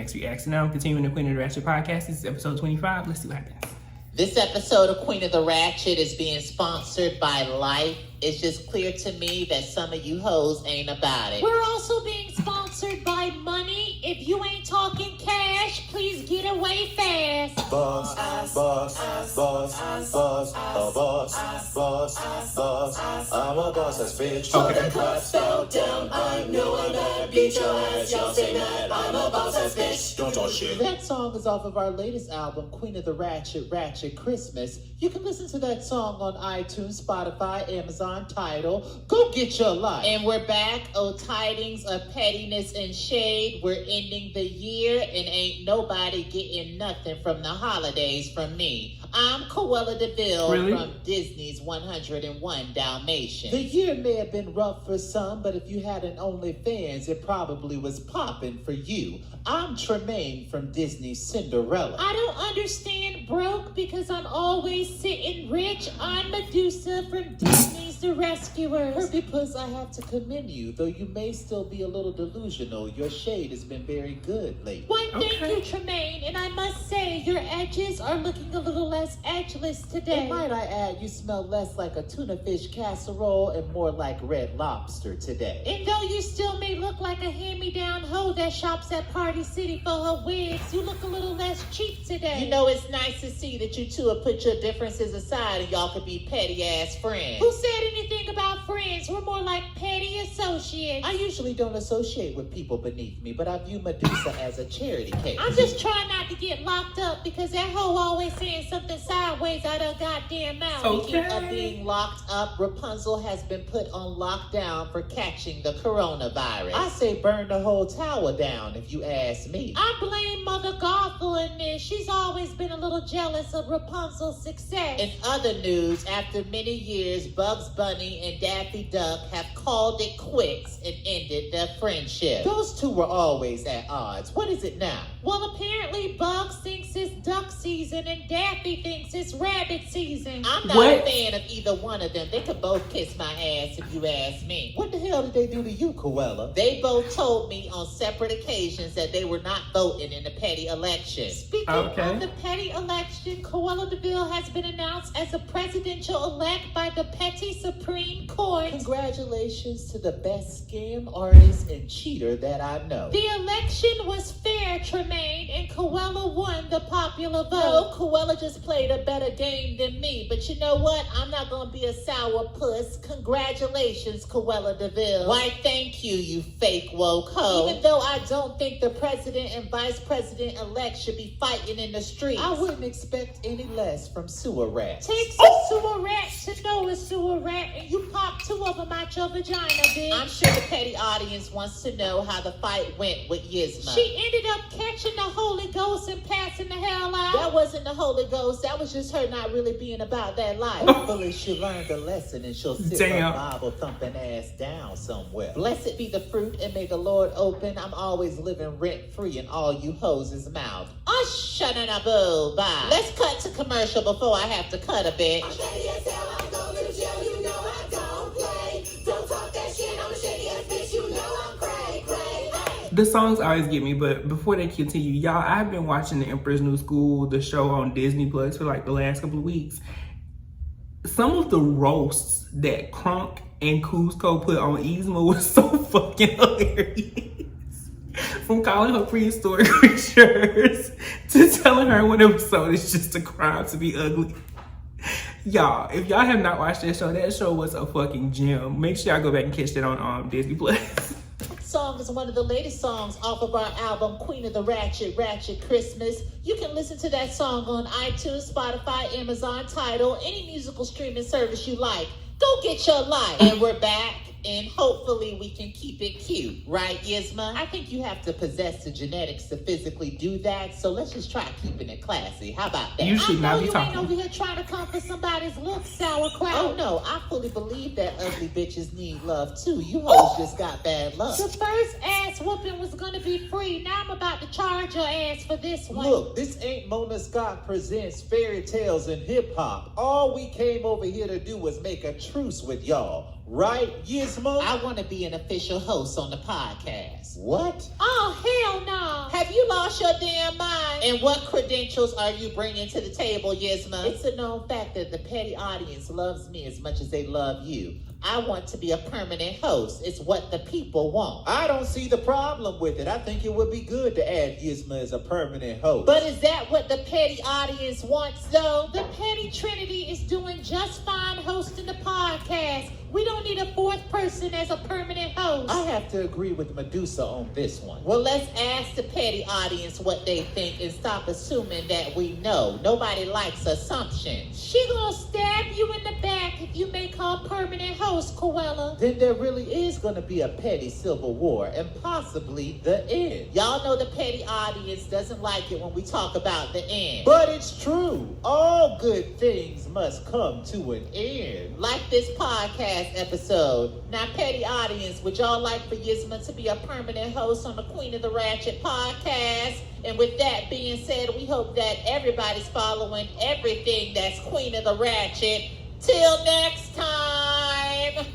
Next Reaction. Now I'm continuing the Queen of the Ratchet podcast. This is episode 25. Let's see what happens. This episode of Queen of the Ratchet is being sponsored by Life. It's just clear to me that some of you hoes ain't about it. We're also being sponsored by Money. If you ain't talking cash, please get away fast. Boss, boss, boss, boss, boss, boss, boss. I'm a boss ass bitch. Okay. The class fell down. I know I'm gonna beat your ass. Y'all say that I'm a boss ass bitch. Don't talk shit. That song is off of our latest album, Queen of the Ratchet, Ratchet Christmas. You can listen to that song on iTunes, Spotify, Amazon, Tidal. Go get your life. And we're back. Oh, tidings of pettiness and shade. We're ending the year and ain't nobody getting nothing from the holidays from me. I'm Cruella DeVille from Disney's 101 Dalmatians. The year may have been rough for some, but if you had an OnlyFans, it probably was popping for you. I'm Tremaine from Disney's Cinderella. I don't understand broke because I'm always sitting rich. I'm Medusa from Disney's The Rescuers. Because I have to commend you, though you may still be a little delusional. Your shade has been very good lately. Why, thank you, Tremaine. And I must say, your edges are looking a little less edgeless today. And might I add, you smell less like a tuna fish casserole and more like Red Lobster today. And though you still may look like a hand-me-down hoe that shops at Party City for her wigs, you look a little less cheap today. You know, it's nice to see that you two have put your differences aside and y'all could be petty-ass friends. Who said anything about friends? We're more like petty associates. I usually don't associate with people beneath me, but I view Medusa as a charity case. I'm just trying not to get locked up because that hoe always saying something sideways out her goddamn mouth. Speaking of being locked up, Rapunzel has been put on lockdown for catching the coronavirus. I say burn the whole tower down if you ask me. I blame Mother Gothel in this. She's always been a little jealous of Rapunzel's success. In other news, after many years, Bugs Bunny and Daffy Duck have called it quits and ended their friendship. Those two were always at odds. What is it now? Well, apparently Bugs thinks it's duck season and Daffy thinks it's rabbit season. I'm not a fan of either one of them. They could both kiss my ass if you ask me. What the hell did they do to you, Cruella? They both told me on separate occasions that they were not voting in the petty election. Speaking of the petty election, Cruella DeVille has been announced as a presidential-elect by the Petty Supreme Court. Congratulations to the best scam artist and cheater that I know. The election was fair, Tremaine, and Cruella won the popular vote. No, Cruella just played a better game than me. But you know what? I'm not going to be a sour puss. Congratulations, Cruella DeVille. Why, thank you, you fake woke hoe. Even though I don't think the president and vice president-elect should be fighting in the streets, I wouldn't expect any less from sewer rats. Takes a sewer rat to know a sewer rat, and you pop two of them out your vagina, bitch. I'm sure the petty audience wants to know how the fight went with Yzma. She ended up catching the Holy Ghost and passing the hell out. That wasn't the Holy Ghost. That was just her not really being about that life. Hopefully she learned a lesson and she'll sit her Bible thumping ass down somewhere. Blessed be the fruit and may the Lord open. I'm always living rent free in all you hoes' mouth. Boo, bye. Let's cut to commercial before I have to cut a bitch. I'm shady as hell, I'm going to jail, you know I don't play. Don't talk that shit, I'm a shady ass bitch, you know I'm cray, cray, hey. The songs always get me, but before they continue, y'all, I've been watching The Emperor's New School, the show on Disney Plus for like the last couple of weeks. Some of the roasts that Crunk and Cusco put on Yzma was so fucking hilarious. From calling her prehistoric creatures to telling her when episode it's just a crime to be ugly. Y'all, if y'all have not watched that show was a fucking gem. Make sure y'all go back and catch that on Disney Plus. Song is one of the latest songs off of our album Queen of the Ratchet, Ratchet Christmas. You can listen to that song on iTunes, Spotify, Amazon, Tidal, any musical streaming service you like. Go get your life. And we're back. And hopefully we can keep it cute, right, Yzma? I think you have to possess the genetics to physically do that, so let's just try keeping it classy. How about that? You should not be talking. I know you ain't over here trying to come for somebody's looks, sauerkraut. Oh no, I fully believe that ugly bitches need love too. You hoes just got bad luck. The first ass whooping was gonna be free. Now I'm about to charge your ass for this one. Look, this ain't Mona Scott Presents Fairy Tales and Hip Hop. All we came over here to do was make a truce with y'all. Right, Gizmo? I want to be an official host on the podcast. What? Oh, hell no. Have you lost your damn mind? And what credentials are you bringing to the table, Yisma? It's a known fact that the petty audience loves me as much as they love you. I want to be a permanent host. It's what the people want. I don't see the problem with it. I think it would be good to add Gizmo as a permanent host. But is that what the petty audience wants, though? The petty trinity is doing just fine hosting the podcast. We don't need a fourth person as a permanent host. I have to agree with Medusa on this one. Well, let's ask the petty audience what they think and stop assuming that we know. Nobody likes assumptions. She gonna stab you in the back if you make her permanent host, Coella. Then there really is going to be a petty civil war and possibly the end. Y'all know the petty audience doesn't like it when we talk about the end. But it's true. All good things must come to an end. Like this podcast episode. Now, petty audience, would y'all like for Yisma to be a permanent host on the Queen of the Ratchet podcast? And with that being said, we hope that everybody's following everything that's Queen of the Ratchet. Till next time.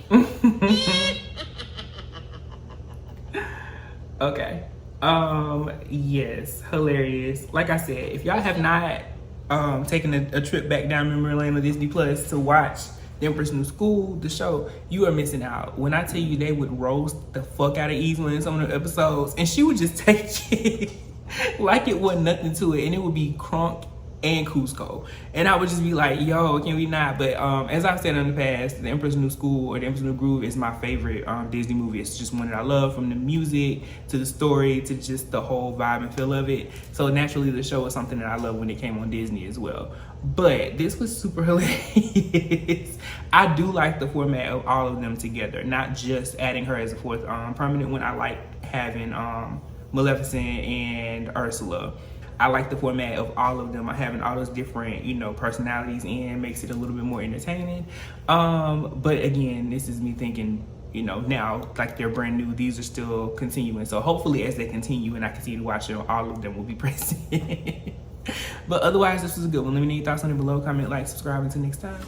Okay. Yes, hilarious. Like I said, if y'all have not taken a trip back down memory lane on Disney Plus to watch The Empress New School, the show, you are missing out. When I tell you they would roast the fuck out of Yzma in some of the episodes, and she would just take it like it wasn't nothing to it, and it would be Crunk and Cusco, and I would just be like, yo, can we not? But as I've said in the past, The Empress New School or The Empress New Groove is my favorite Disney movie. It's just one that I love, from the music to the story to just the whole vibe and feel of it. So naturally the show is something that I love when it came on Disney as well. But this was super hilarious. I do like the format of all of them together, not just adding her as a fourth permanent one. I like having Maleficent and Ursula. I like the format of all of them. Having all those different, personalities in makes it a little bit more entertaining. But again, this is me thinking, now, like they're brand new, these are still continuing. So hopefully as they continue and I continue to watch them, all of them will be present. But otherwise, this was a good one. Let me know your thoughts on it below. Comment, like, subscribe. Until next time.